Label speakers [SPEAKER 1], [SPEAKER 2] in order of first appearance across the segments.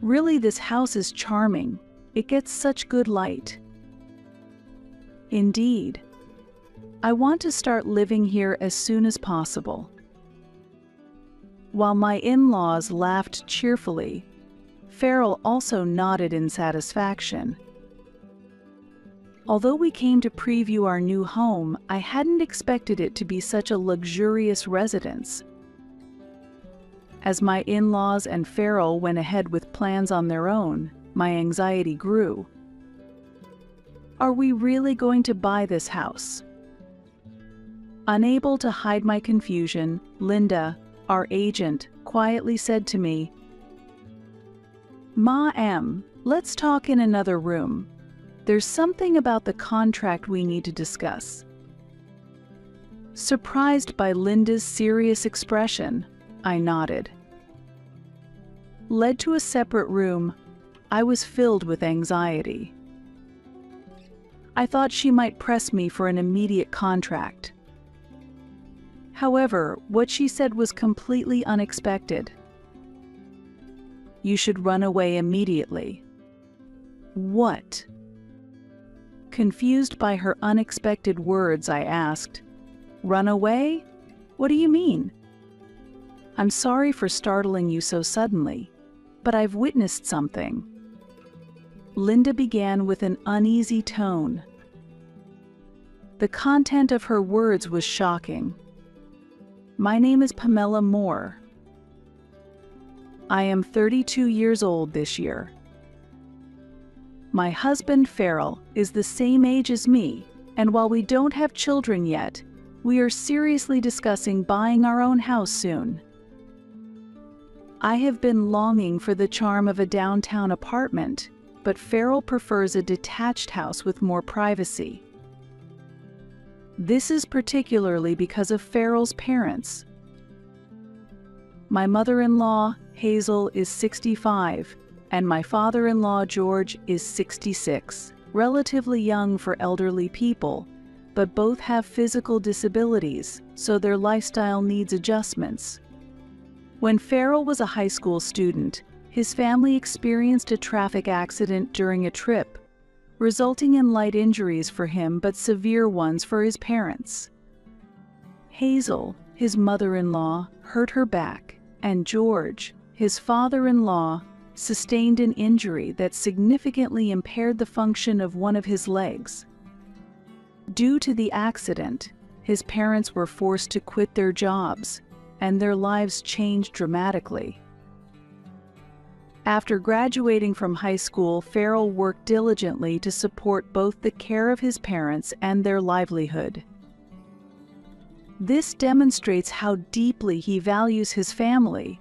[SPEAKER 1] Really, this house is charming. It gets such good light. Indeed. I want to start living here as soon as possible. While my in-laws laughed cheerfully, Farrell also nodded in satisfaction. Although we came to preview our new home, I hadn't expected it to be such a luxurious residence. As my in-laws and Farrell went ahead with plans on their own, my anxiety grew. Are we really going to buy this house? Unable to hide my confusion, Linda, our agent, quietly said to me, "Ma, let's talk in another room. There's something about the contract we need to discuss." Surprised by Linda's serious expression, I nodded. Led to a separate room, I was filled with anxiety. I thought she might press me for an immediate contract. However, what she said was completely unexpected. "You should run away immediately." What? Confused by her unexpected words, I asked, "Run away? What do you mean?" "I'm sorry for startling you so suddenly, but I've witnessed something." Linda began with an uneasy tone. The content of her words was shocking. "My name is Pamela Moore. I am 32 years old this year. My husband Farrell is the same age as me, and while we don't have children yet, we are seriously discussing buying our own house soon. I have been longing for the charm of a downtown apartment, but Farrell prefers a detached house with more privacy. This is particularly because of Farrell's parents. My mother-in-law, Hazel, is 65, and my father-in-law, George, is 66, relatively young for elderly people, but both have physical disabilities, so their lifestyle needs adjustments. When Farrell was a high school student, his family experienced a traffic accident during a trip, resulting in light injuries for him but severe ones for his parents. Hazel, his mother-in-law, hurt her back, and George, his father-in-law, sustained an injury that significantly impaired the function of one of his legs. Due to the accident, his parents were forced to quit their jobs, and their lives changed dramatically. After graduating from high school, Farrell worked diligently to support both the care of his parents and their livelihood. This demonstrates how deeply he values his family.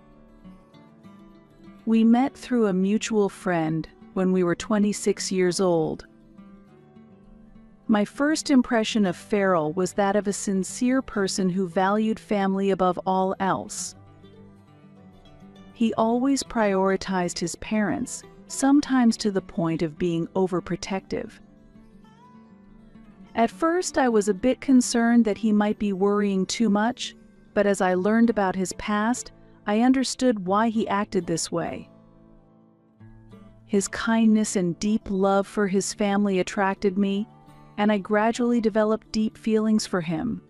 [SPEAKER 1] We met through a mutual friend when we were 26 years old. My first impression of Farrell was that of a sincere person who valued family above all else. He always prioritized his parents, sometimes to the point of being overprotective. At first, I was a bit concerned that he might be worrying too much, but as I learned about his past, I understood why he acted this way. His kindness and deep love for his family attracted me, and I gradually developed deep feelings for him.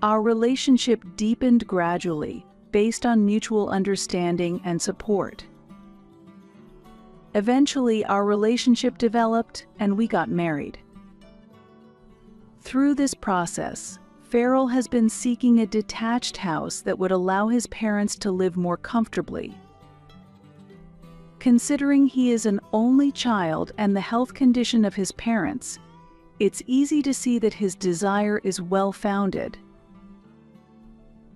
[SPEAKER 1] Our relationship deepened gradually, based on mutual understanding and support. Eventually, our relationship developed and we got married. Through this process, Farrell has been seeking a detached house that would allow his parents to live more comfortably. Considering he is an only child and the health condition of his parents, it's easy to see that his desire is well-founded.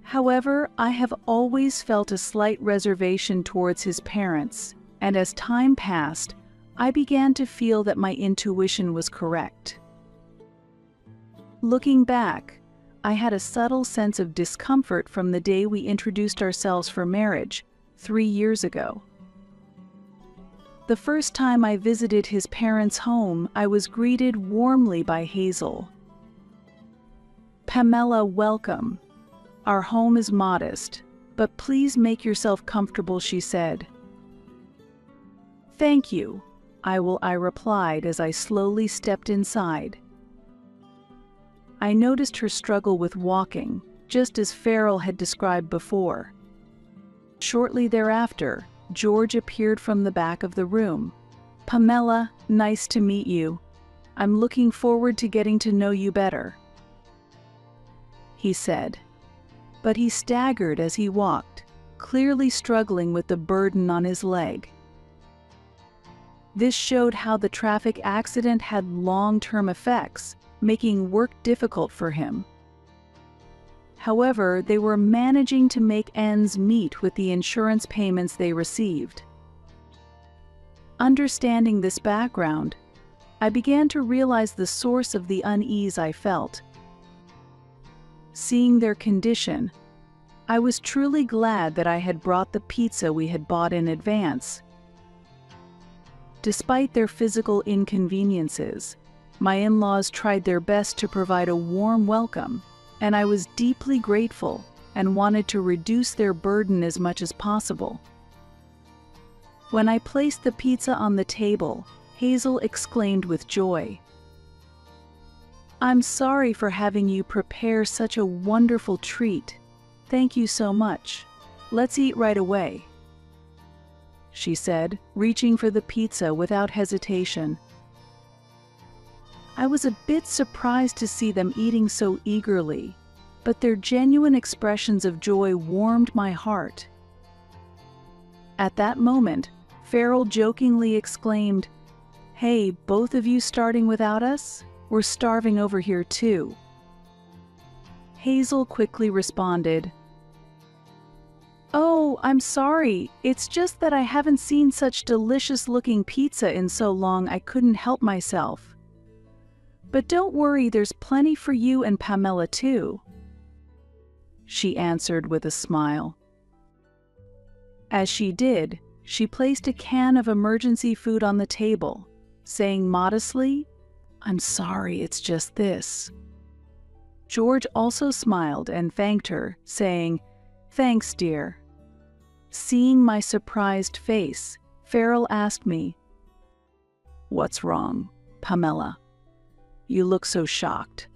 [SPEAKER 1] However, I have always felt a slight reservation towards his parents, and as time passed, I began to feel that my intuition was correct. Looking back, I had a subtle sense of discomfort from the day we introduced ourselves for marriage, 3 years ago. The first time I visited his parents' home, I was greeted warmly by Hazel. "Pamela, welcome. Our home is modest, but please make yourself comfortable," she said. "Thank you, I replied as I slowly stepped inside. I noticed her struggle with walking, just as Farrell had described before. Shortly thereafter, George appeared from the back of the room. "Pamela, nice to meet you. I'm looking forward to getting to know you better," he said. But he staggered as he walked, clearly struggling with the burden on his leg. This showed how the traffic accident had long-term effects, making work difficult for him. However, they were managing to make ends meet with the insurance payments they received. Understanding this background, I began to realize the source of the unease I felt. Seeing their condition, I was truly glad that I had brought the pizza we had bought in advance. Despite their physical inconveniences, my in-laws tried their best to provide a warm welcome, and I was deeply grateful and wanted to reduce their burden as much as possible. When I placed the pizza on the table, Hazel exclaimed with joy, "I'm sorry for having you prepare such a wonderful treat. Thank you so much. Let's eat right away," she said, reaching for the pizza without hesitation. I was a bit surprised to see them eating so eagerly, but their genuine expressions of joy warmed my heart. At that moment, Farrell jokingly exclaimed, "Hey, both of you starting without us? We're starving over here too." Hazel quickly responded, "Oh, I'm sorry. It's just that I haven't seen such delicious-looking pizza in so long I couldn't help myself. But don't worry, there's plenty for you and Pamela too," she answered with a smile. As she did, she placed a can of emergency food on the table, saying modestly, "I'm sorry, it's just this." George also smiled and thanked her, saying, "Thanks, dear." Seeing my surprised face, Farrell asked me, "What's wrong, Pamela? You look so shocked."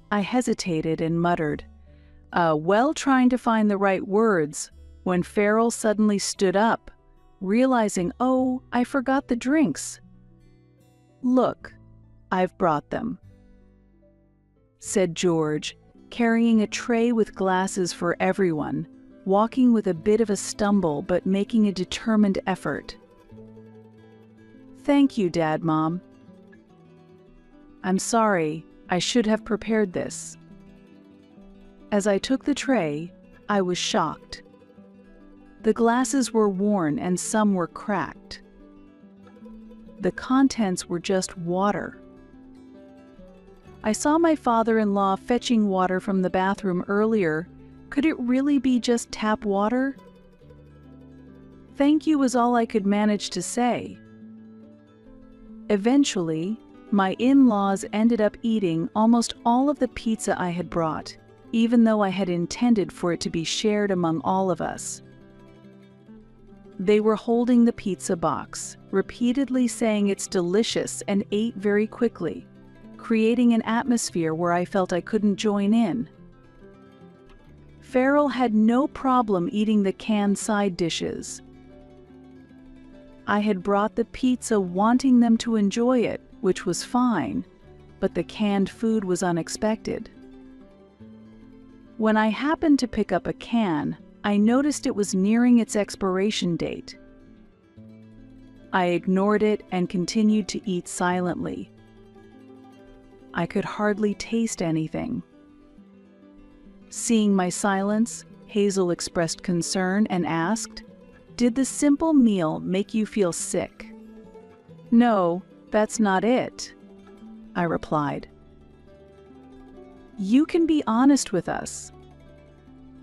[SPEAKER 1] I hesitated and muttered, trying to find the right words, when Farrell suddenly stood up, realizing, "Oh, I forgot the drinks." "Look, I've brought them," said George, carrying a tray with glasses for everyone, walking with a bit of a stumble but making a determined effort. "Thank you, Dad, Mom. I'm sorry, I should have prepared this." As I took the tray, I was shocked. The glasses were worn and some were cracked. The contents were just water. I saw my father-in-law fetching water from the bathroom earlier. Could it really be just tap water? "Thank you" was all I could manage to say. Eventually, my in-laws ended up eating almost all of the pizza I had brought, even though I had intended for it to be shared among all of us. They were holding the pizza box, repeatedly saying it's delicious, and ate very quickly, creating an atmosphere where I felt I couldn't join in. Farrell had no problem eating the canned side dishes. I had brought the pizza wanting them to enjoy it, which was fine, but the canned food was unexpected. When I happened to pick up a can, I noticed it was nearing its expiration date. I ignored it and continued to eat silently. I could hardly taste anything. Seeing my silence, Hazel expressed concern and asked, "Did the simple meal make you feel sick?" "No, that's not it," I replied. "You can be honest with us.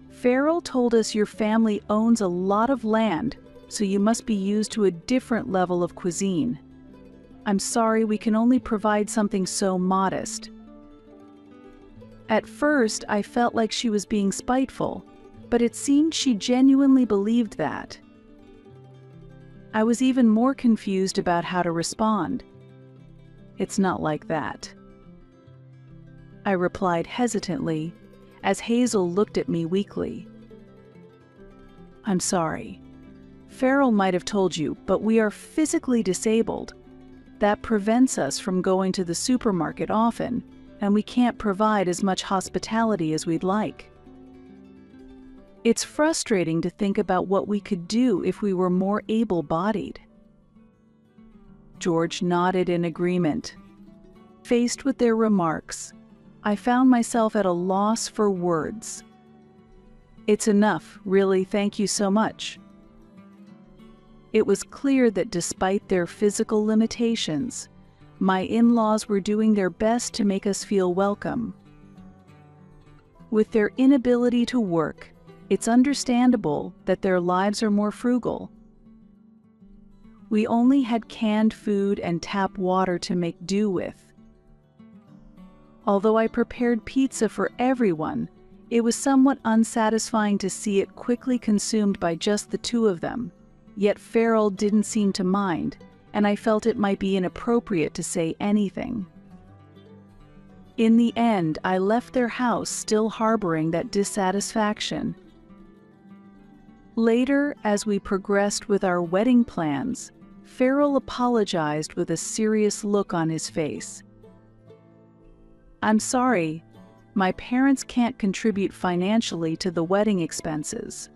[SPEAKER 1] Farrell told us your family owns a lot of land, so you must be used to a different level of cuisine. I'm sorry, we can only provide something so modest." At first, I felt like she was being spiteful, but it seemed she genuinely believed that. I was even more confused about how to respond. "It's not like that," I replied hesitantly, as Hazel looked at me weakly. "I'm sorry. Farrell might have told you, but we are physically disabled. That prevents us from going to the supermarket often, and we can't provide as much hospitality as we'd like. It's frustrating to think about what we could do if we were more able-bodied." George nodded in agreement. Faced with their remarks, I found myself at a loss for words. "It's enough, really, thank you so much." It was clear that despite their physical limitations, my in-laws were doing their best to make us feel welcome. With their inability to work, it's understandable that their lives are more frugal. We only had canned food and tap water to make do with. Although I prepared pizza for everyone, it was somewhat unsatisfying to see it quickly consumed by just the two of them. Yet Farrell didn't seem to mind, and I felt it might be inappropriate to say anything. In the end, I left their house still harboring that dissatisfaction. Later, as we progressed with our wedding plans, Farrell apologized with a serious look on his face. "I'm sorry, my parents can't contribute financially to the wedding expenses."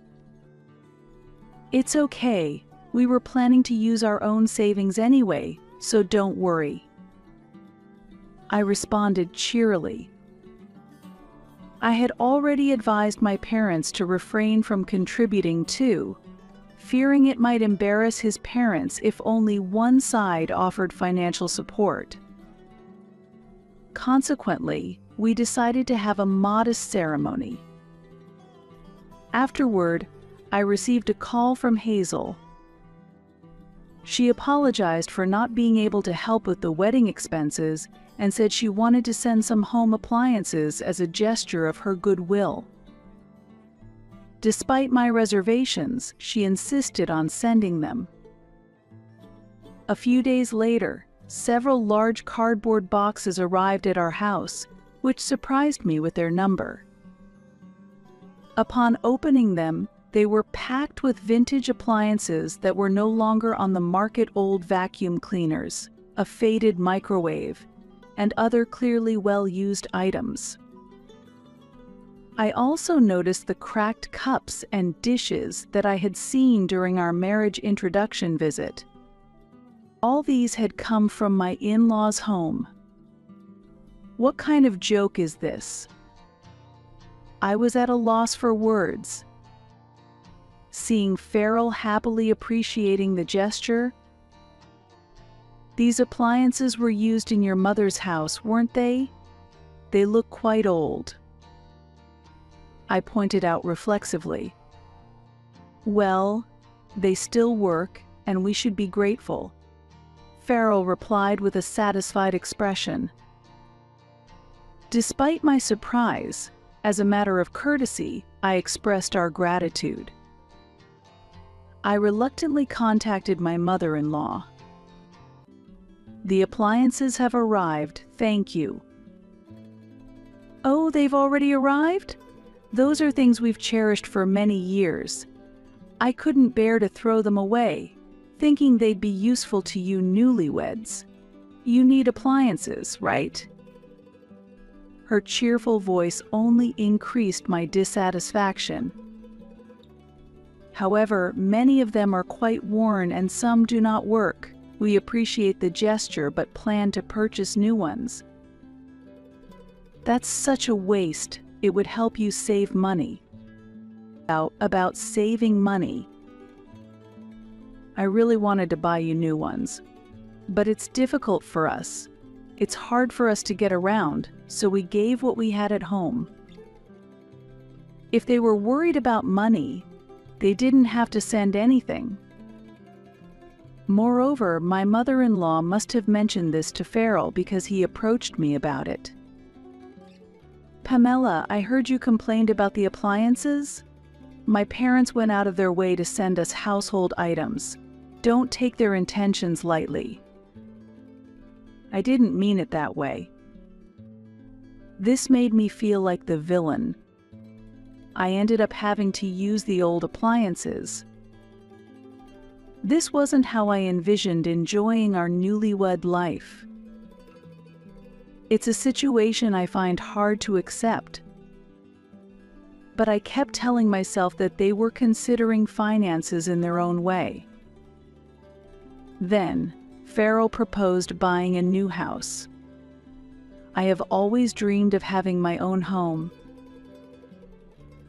[SPEAKER 1] "It's okay, we were planning to use our own savings anyway, so don't worry," I responded cheerily. I had already advised my parents to refrain from contributing too, fearing it might embarrass his parents if only one side offered financial support. Consequently, we decided to have a modest ceremony. Afterward, I received a call from Hazel. She apologized for not being able to help with the wedding expenses and said she wanted to send some home appliances as a gesture of her goodwill. Despite my reservations, she insisted on sending them. A few days later, several large cardboard boxes arrived at our house, which surprised me with their number. Upon opening them, they were packed with vintage appliances that were no longer on the market: old vacuum cleaners, a faded microwave, and other clearly well-used items. I also noticed the cracked cups and dishes that I had seen during our marriage introduction visit. All these had come from my in-laws' home. What kind of joke is this? I was at a loss for words. Seeing Farrell happily appreciating the gesture. "These appliances were used in your mother's house, weren't they? They look quite old," I pointed out reflexively. "Well, they still work, and we should be grateful," Farrell replied with a satisfied expression. Despite my surprise, as a matter of courtesy, I expressed our gratitude. I reluctantly contacted my mother-in-law. "The appliances have arrived, thank you." "Oh, they've already arrived? Those are things we've cherished for many years. I couldn't bear to throw them away, thinking they'd be useful to you newlyweds. You need appliances, right?" Her cheerful voice only increased my dissatisfaction. "However, many of them are quite worn and some do not work. We appreciate the gesture but plan to purchase new ones." "That's such a waste. It would help you save money." About saving money. "I really wanted to buy you new ones. But it's difficult for us. It's hard for us to get around, so we gave what we had at home." If they were worried about money, they didn't have to send anything. Moreover, my mother-in-law must have mentioned this to Farrell because he approached me about it. "Pamela, I heard you complained about the appliances. My parents went out of their way to send us household items. Don't take their intentions lightly. I didn't mean it that way. This made me feel like the villain. I ended up having to use the old appliances. This wasn't how I envisioned enjoying our newlywed life. It's a situation I find hard to accept. But I kept telling myself that they were considering finances in their own way. Then, Farrell proposed buying a new house. I have always dreamed of having my own home.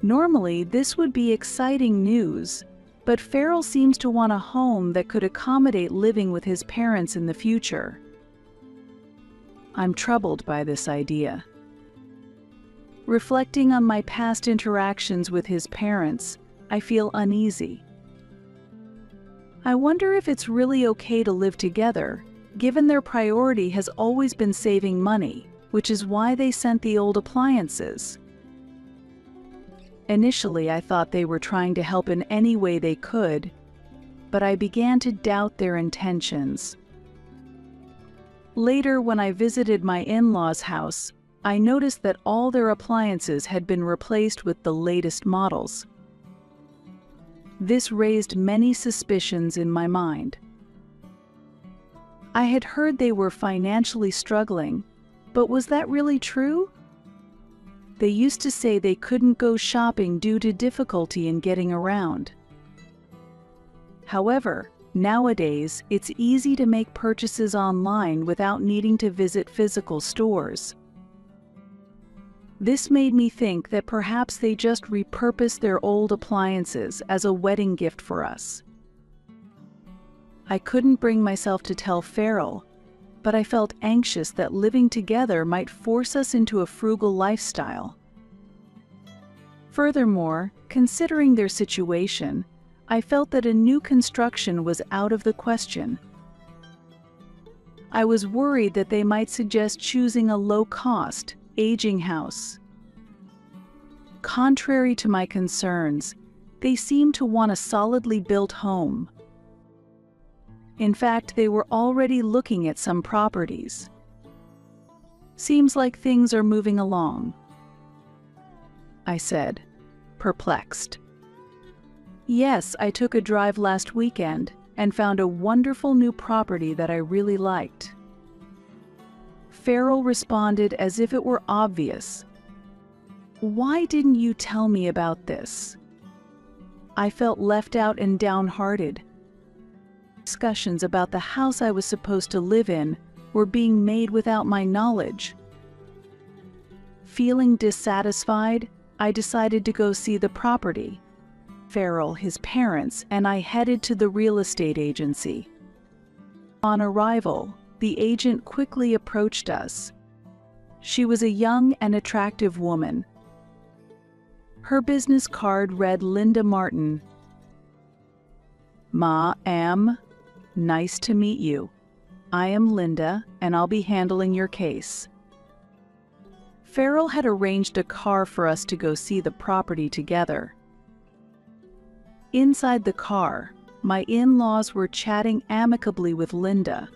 [SPEAKER 1] Normally, this would be exciting news, but Farrell seems to want a home that could accommodate living with his parents in the future. I'm troubled by this idea. Reflecting on my past interactions with his parents, I feel uneasy. I wonder if it's really okay to live together, given their priority has always been saving money, which is why they sent the old appliances. Initially, I thought they were trying to help in any way they could, but I began to doubt their intentions. Later, when I visited my in-laws' house, I noticed that all their appliances had been replaced with the latest models. This raised many suspicions in my mind. I had heard they were financially struggling, but was that really true? They used to say they couldn't go shopping due to difficulty in getting around. However, nowadays, it's easy to make purchases online without needing to visit physical stores. This made me think that perhaps they just repurposed their old appliances as a wedding gift for us. I couldn't bring myself to tell Farrell, but I felt anxious that living together might force us into a frugal lifestyle. Furthermore, considering their situation, I felt that a new construction was out of the question. I was worried that they might suggest choosing a low-cost, aging house. Contrary to my concerns, they seemed to want a solidly built home. In fact, they were already looking at some properties. Seems like things are moving along, I said, perplexed. Yes, I took a drive last weekend and found a wonderful new property that I really liked. Farrell responded as if it were obvious. Why didn't you tell me about this? I felt left out and downhearted. Discussions about the house I was supposed to live in were being made without my knowledge. Feeling dissatisfied, I decided to go see the property. Farrell, his parents, and I headed to the real estate agency. On arrival, the agent quickly approached us. She was a young and attractive woman. Her business card read Linda Martin. "Ma'am, nice to meet you. I am Linda, and I'll be handling your case." Farrell had arranged a car for us to go see the property together. Inside the car, my in-laws were chatting amicably with Linda.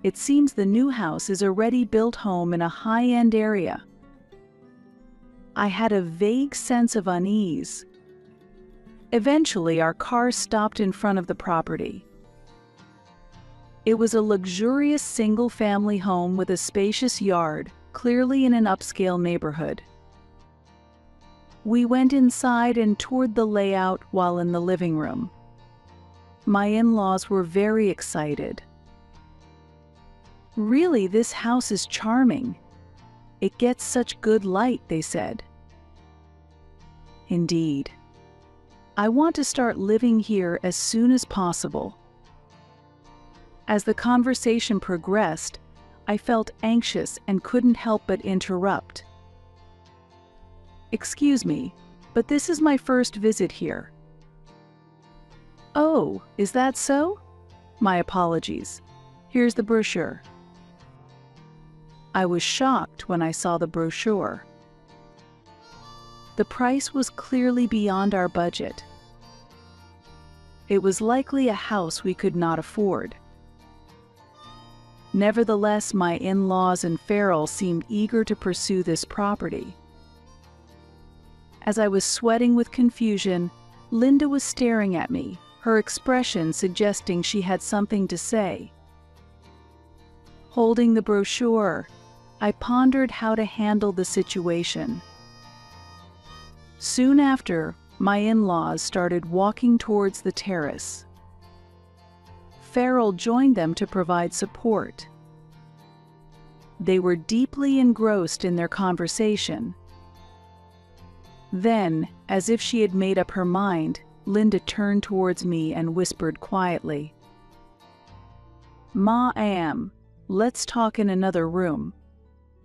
[SPEAKER 1] It seems the new house is a ready-built home in a high-end area. I had a vague sense of unease. Eventually, our car stopped in front of the property. It was a luxurious single-family home with a spacious yard, clearly in an upscale neighborhood. We went inside and toured the layout while in the living room. My in-laws were very excited. "Really, this house is charming. It gets such good light," they said. Indeed. I want to start living here as soon as possible. As the conversation progressed, I felt anxious and couldn't help but interrupt. "Excuse me, but this is my first visit here." "Oh, is that so? My apologies. Here's the brochure." I was shocked when I saw the brochure. The price was clearly beyond our budget. it was likely a house we could not afford. Nevertheless, my in-laws and Farrell seemed eager to pursue this property. As I was sweating with confusion, Linda was staring at me, her expression suggesting she had something to say. Holding the brochure, I pondered how to handle the situation. Soon after, my in-laws started walking towards the terrace. Farrell joined them to provide support. They were deeply engrossed in their conversation. Then, as if she had made up her mind, Linda turned towards me and whispered quietly, "Ma, let's talk in another room.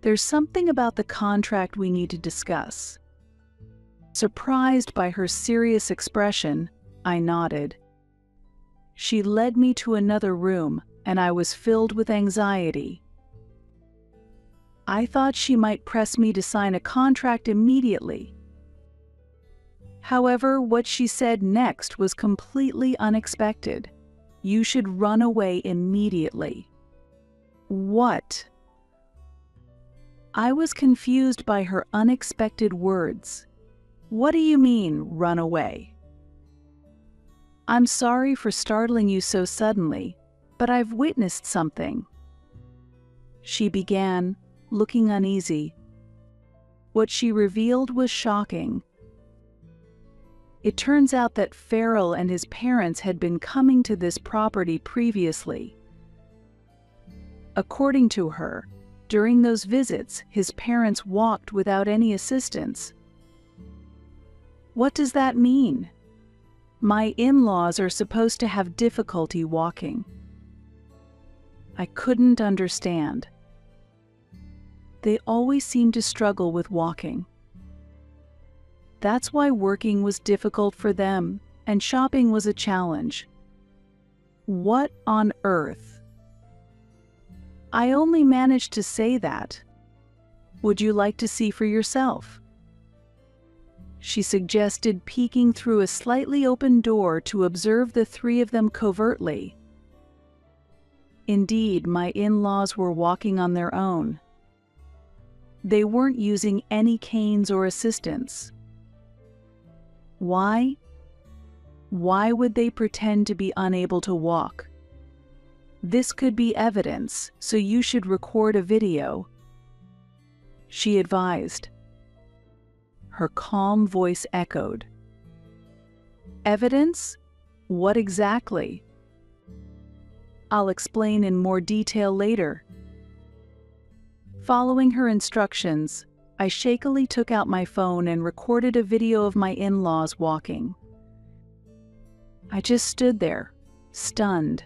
[SPEAKER 1] There's something about the contract we need to discuss." Surprised by her serious expression, I nodded. She led me to another room, and I was filled with anxiety. I thought she might press me to sign a contract immediately. However, what she said next was completely unexpected. "You should run away immediately." What? I was confused by her unexpected words. "What do you mean, run away?" "I'm sorry for startling you so suddenly, but I've witnessed something," she began, looking uneasy. What she revealed was shocking. It turns out that Farrell and his parents had been coming to this property previously. According to her, during those visits, his parents walked without any assistance. What does that mean? My in-laws are supposed to have difficulty walking. I couldn't understand. They always seemed to struggle with walking. That's why working was difficult for them, and shopping was a challenge. What on earth? I only managed to say that. Would you like to see for yourself? She suggested, peeking through a slightly open door to observe the three of them covertly. Indeed, my in-laws were walking on their own. They weren't using any canes or assistance. Why? Why would they pretend to be unable to walk? This could be evidence, so you should record a video, she advised. Her calm voice echoed. Evidence? What exactly? I'll explain in more detail later. Following her instructions, I shakily took out my phone and recorded a video of my in-laws walking. I just stood there, stunned.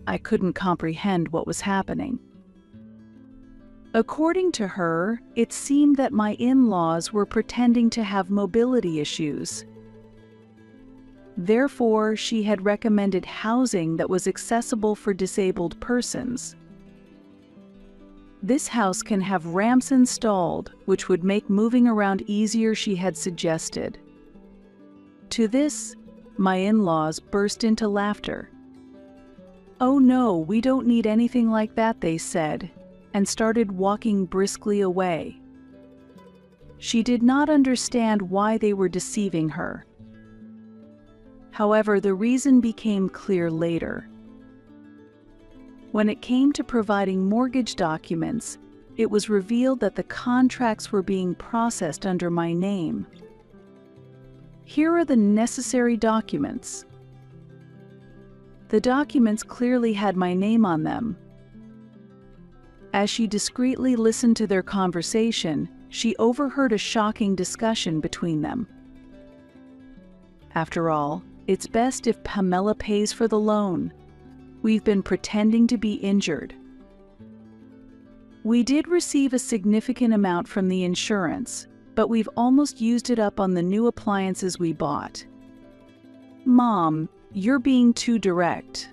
[SPEAKER 1] I couldn't comprehend what was happening. According to her, it seemed that my in-laws were pretending to have mobility issues. Therefore, she had recommended housing that was accessible for disabled persons. This house can have ramps installed, which would make moving around easier, she had suggested. To this, my in-laws burst into laughter. "Oh no, we don't need anything like that," they said, and started walking briskly away. She did not understand why they were deceiving her. However, the reason became clear later. When it came to providing mortgage documents, it was revealed that the contracts were being processed under my name. Here are the necessary documents. The documents clearly had my name on them. As she discreetly listened to their conversation, she overheard a shocking discussion between them. After all, it's best if Pamela pays for the loan. We've been pretending to be injured. We did receive a significant amount from the insurance, but we've almost used it up on the new appliances we bought. Mom, you're being too direct.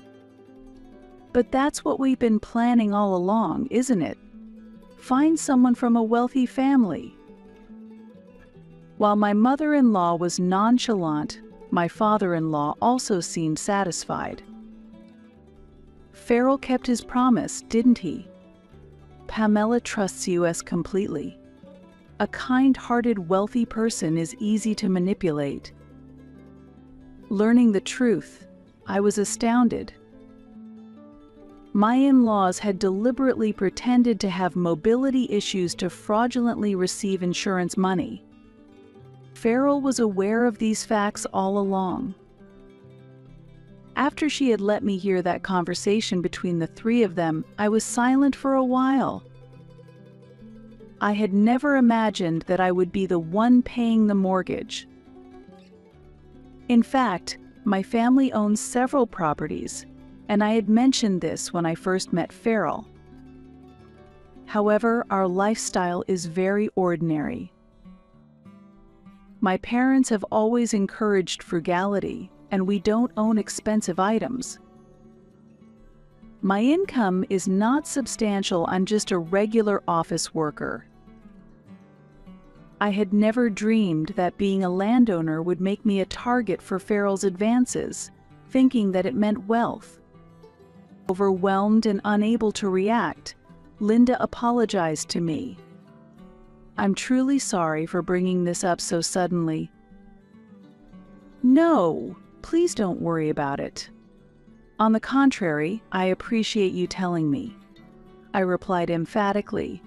[SPEAKER 1] But that's what we've been planning all along, isn't it? Find someone from a wealthy family. While my mother-in-law was nonchalant, My father-in-law also seemed satisfied. Farrell kept his promise, didn't he? Pamela trusts us completely. A kind-hearted, wealthy person is easy to manipulate. Learning the truth, I was astounded. My in-laws had deliberately pretended to have mobility issues to fraudulently receive insurance money. Farrell was aware of these facts all along. After she had let me hear that conversation between the three of them, I was silent for a while. I had never imagined that I would be the one paying the mortgage. In fact, my family owns several properties, and I had mentioned this when I first met Farrell. However, our lifestyle is very ordinary. My parents have always encouraged frugality, and we don't own expensive items. My income is not substantial. I'm just a regular office worker. I had never dreamed that being a landowner would make me a target for Farrell's advances, thinking that it meant wealth. Overwhelmed and unable to react, Linda apologized to me. I'm truly sorry for bringing this up so suddenly. No, please don't worry about it. On the contrary, I appreciate you telling me, I replied emphatically,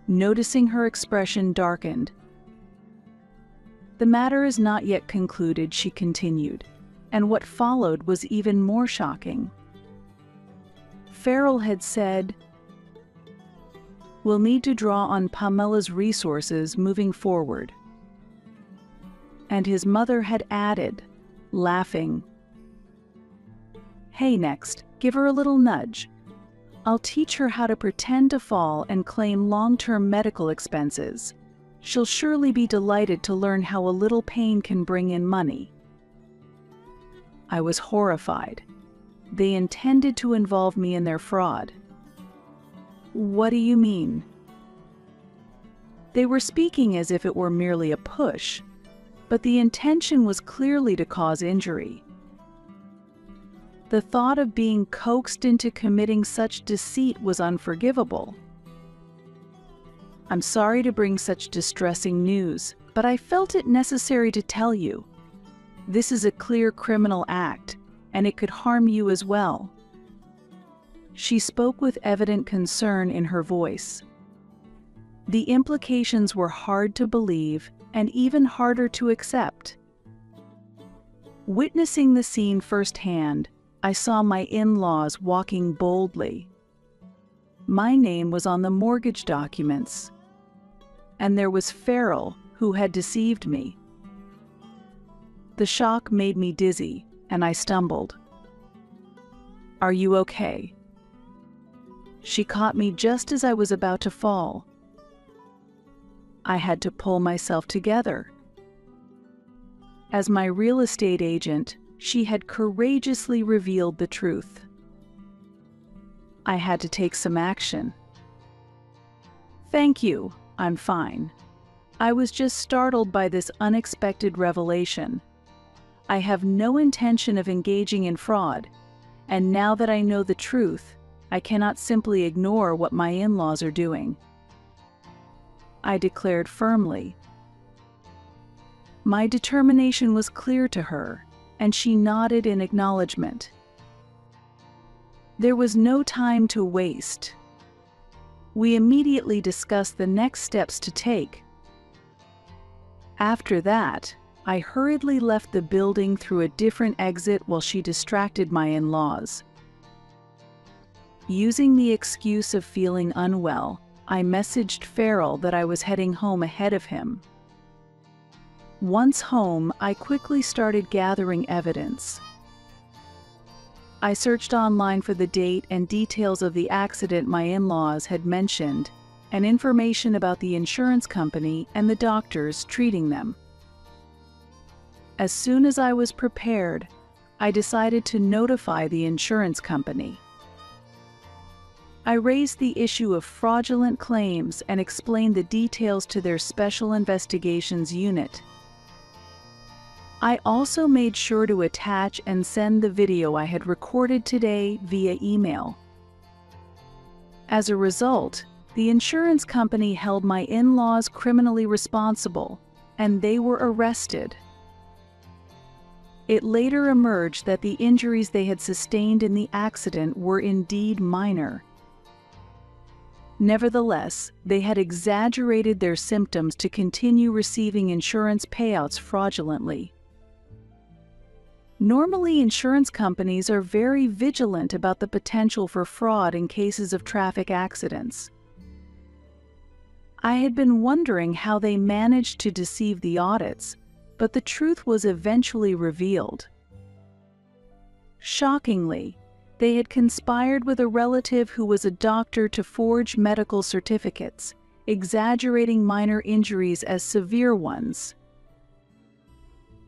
[SPEAKER 1] noticing her expression darkened. The matter is not yet concluded, she continued, and what followed was even more shocking. Farrell had said, "We'll need to draw on Pamela's resources moving forward." And his mother had added, laughing, "Hey, next, give her a little nudge. I'll teach her how to pretend to fall and claim long-term medical expenses. She'll surely be delighted to learn how a little pain can bring in money." I was horrified. They intended to involve me in their fraud. What do you mean? They were speaking as if it were merely a push, but the intention was clearly to cause injury. The thought of being coaxed into committing such deceit was unforgivable. I'm sorry to bring such distressing news, but I felt it necessary to tell you. This is a clear criminal act, and it could harm you as well. She spoke with evident concern in her voice. The implications were hard to believe and even harder to accept. Witnessing the scene firsthand, I saw my in-laws walking boldly. My name was on the mortgage documents, and there was Farrell, who had deceived me. The shock made me dizzy, and I stumbled. "Are you okay?" She caught me just as I was about to fall. I had to pull myself together. As my real estate agent, she had courageously revealed the truth. I had to take some action. "Thank you, I'm fine. I was just startled by this unexpected revelation. I have no intention of engaging in fraud, and now that I know the truth, I cannot simply ignore what my in-laws are doing," I declared firmly. My determination was clear to her, and she nodded in acknowledgement. There was no time to waste. We immediately discussed the next steps to take. After that, I hurriedly left the building through a different exit while she distracted my in-laws. Using the excuse of feeling unwell, I messaged Farrell that I was heading home ahead of him. Once home, I quickly started gathering evidence. I searched online for the date and details of the accident my in-laws had mentioned, and information about the insurance company and the doctors treating them. As soon as I was prepared, I decided to notify the insurance company. I raised the issue of fraudulent claims and explained the details to their Special Investigations Unit. I also made sure to attach and send the video I had recorded today via email. As a result, the insurance company held my in-laws criminally responsible, and they were arrested. It later emerged that the injuries they had sustained in the accident were indeed minor. Nevertheless, they had exaggerated their symptoms to continue receiving insurance payouts fraudulently. Normally, insurance companies are very vigilant about the potential for fraud in cases of traffic accidents. I had been wondering how they managed to deceive the audits, but the truth was eventually revealed. Shockingly, they had conspired with a relative who was a doctor to forge medical certificates, exaggerating minor injuries as severe ones.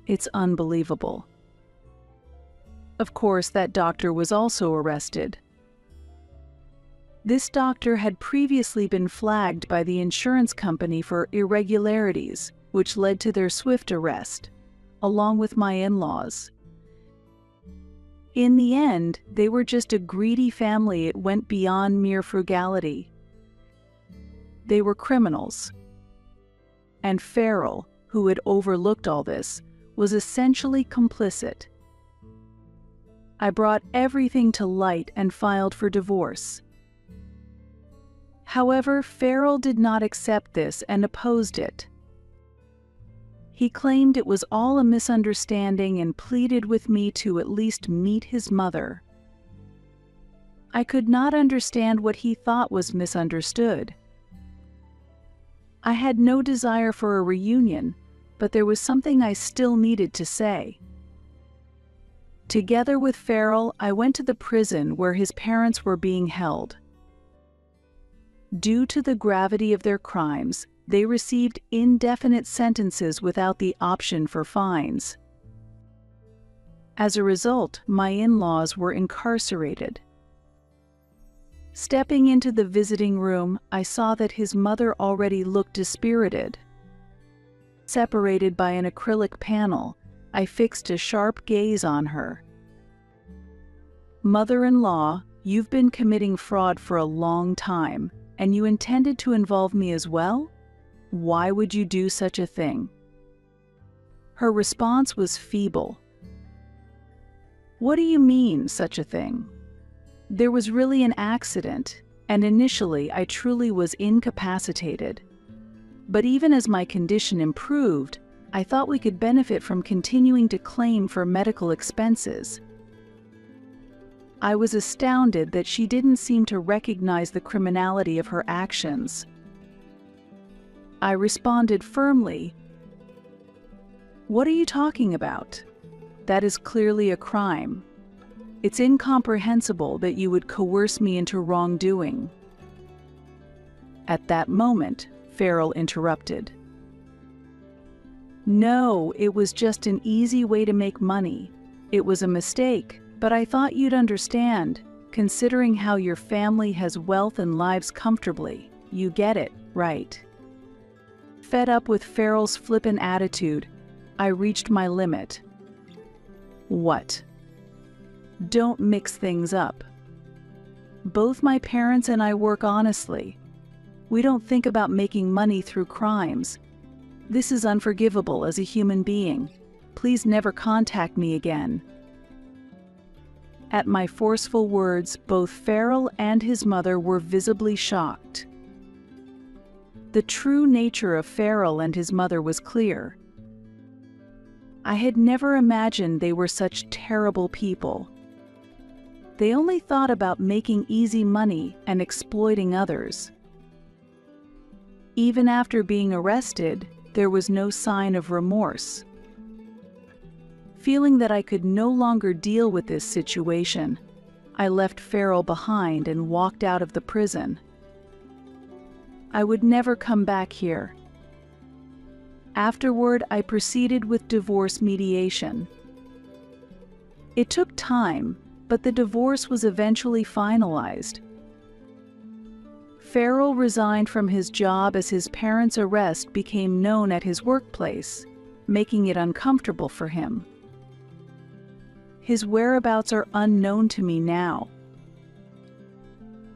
[SPEAKER 1] It's unbelievable. Of course, that doctor was also arrested. This doctor had previously been flagged by the insurance company for irregularities, which led to their swift arrest, along with my in-laws. In the end, they were just a greedy family. It went beyond mere frugality. They were criminals. And Farrell, who had overlooked all this, was essentially complicit. I brought everything to light and filed for divorce. However, Farrell did not accept this and opposed it. He claimed it was all a misunderstanding and pleaded with me to at least meet his mother. I could not understand what he thought was misunderstood. I had no desire for a reunion, but there was something I still needed to say. Together with Farrell, I went to the prison where his parents were being held. Due to the gravity of their crimes, they received indefinite sentences without the option for fines. As a result, my in-laws were incarcerated. Stepping into the visiting room, I saw that his mother already looked dispirited. Separated by an acrylic panel, I fixed a sharp gaze on her. "Mother-in-law, you've been committing fraud for a long time, and you intended to involve me as well? Why would you do such a thing?" Her response was feeble. "What do you mean, such a thing? There was really an accident, and initially I truly was incapacitated. But even as my condition improved, I thought we could benefit from continuing to claim for medical expenses." I was astounded that she didn't seem to recognize the criminality of her actions. I responded firmly, "What are you talking about? That is clearly a crime. It's incomprehensible that you would coerce me into wrongdoing." At that moment, Farrell interrupted. "No, it was just an easy way to make money. It was a mistake, but I thought you'd understand, considering how your family has wealth and lives comfortably. You get it, right?" Fed up with Farrell's flippant attitude, I reached my limit. "What? Don't mix things up. Both my parents and I work honestly. We don't think about making money through crimes. This is unforgivable as a human being. Please never contact me again." At my forceful words, both Farrell and his mother were visibly shocked. The true nature of Farrell and his mother was clear. I had never imagined they were such terrible people. They only thought about making easy money and exploiting others. Even after being arrested, there was no sign of remorse. Feeling that I could no longer deal with this situation, I left Farrell behind and walked out of the prison. I would never come back here. Afterward, I proceeded with divorce mediation. It took time, but the divorce was eventually finalized. Farrell resigned from his job as his parents' arrest became known at his workplace, making it uncomfortable for him. His whereabouts are unknown to me now.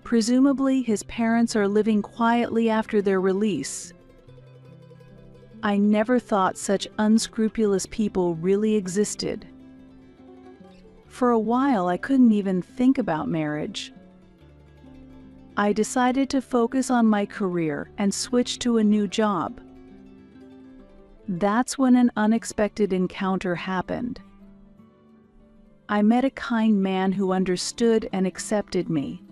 [SPEAKER 1] Presumably, his parents are living quietly after their release. I never thought such unscrupulous people really existed. For a while, I couldn't even think about marriage. I decided to focus on my career and switch to a new job. That's when an unexpected encounter happened. I met a kind man who understood and accepted me.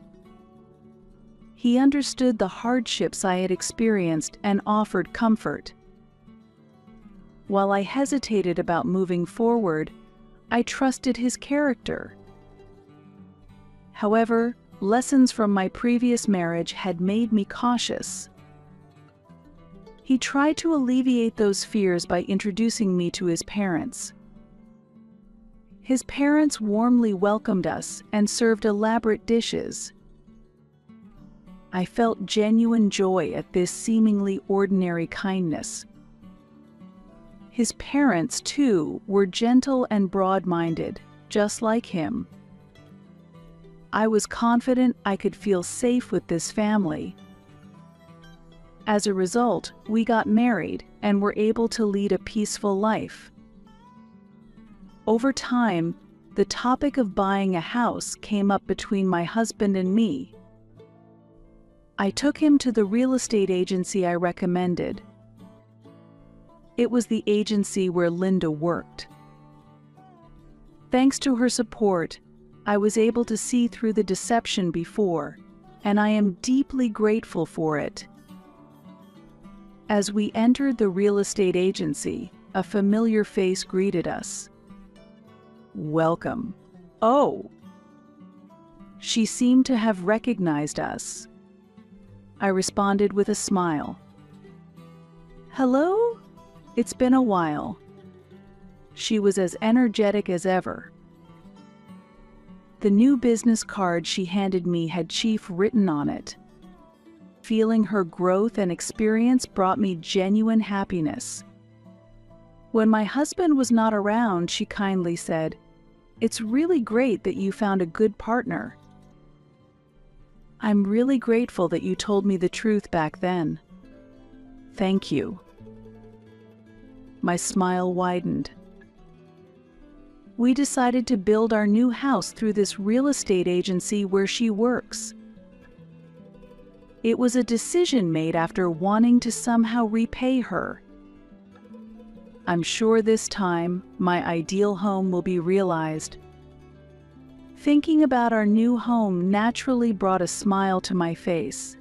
[SPEAKER 1] He understood the hardships I had experienced and offered comfort. While I hesitated about moving forward, I trusted his character. However, lessons from my previous marriage had made me cautious. He tried to alleviate those fears by introducing me to his parents. His parents warmly welcomed us and served elaborate dishes. I felt genuine joy at this seemingly ordinary kindness. His parents, too, were gentle and broad-minded, just like him. I was confident I could feel safe with this family. As a result, we got married and were able to lead a peaceful life. Over time, the topic of buying a house came up between my husband and me. I took him to the real estate agency I recommended. It was the agency where Linda worked. Thanks to her support, I was able to see through the deception before, and I am deeply grateful for it. As we entered the real estate agency, a familiar face greeted us. "Welcome." "Oh!" She seemed to have recognized us. I responded with a smile. "Hello? It's been a while." She was as energetic as ever. The new business card she handed me had Chief written on it. Feeling her growth and experience brought me genuine happiness. When my husband was not around, she kindly said, "It's really great that you found a good partner." "I'm really grateful that you told me the truth back then." "Thank you." My smile widened. We decided to build our new house through this real estate agency where she works. It was a decision made after wanting to somehow repay her. I'm sure this time, my ideal home will be realized. Thinking about our new home naturally brought a smile to my face.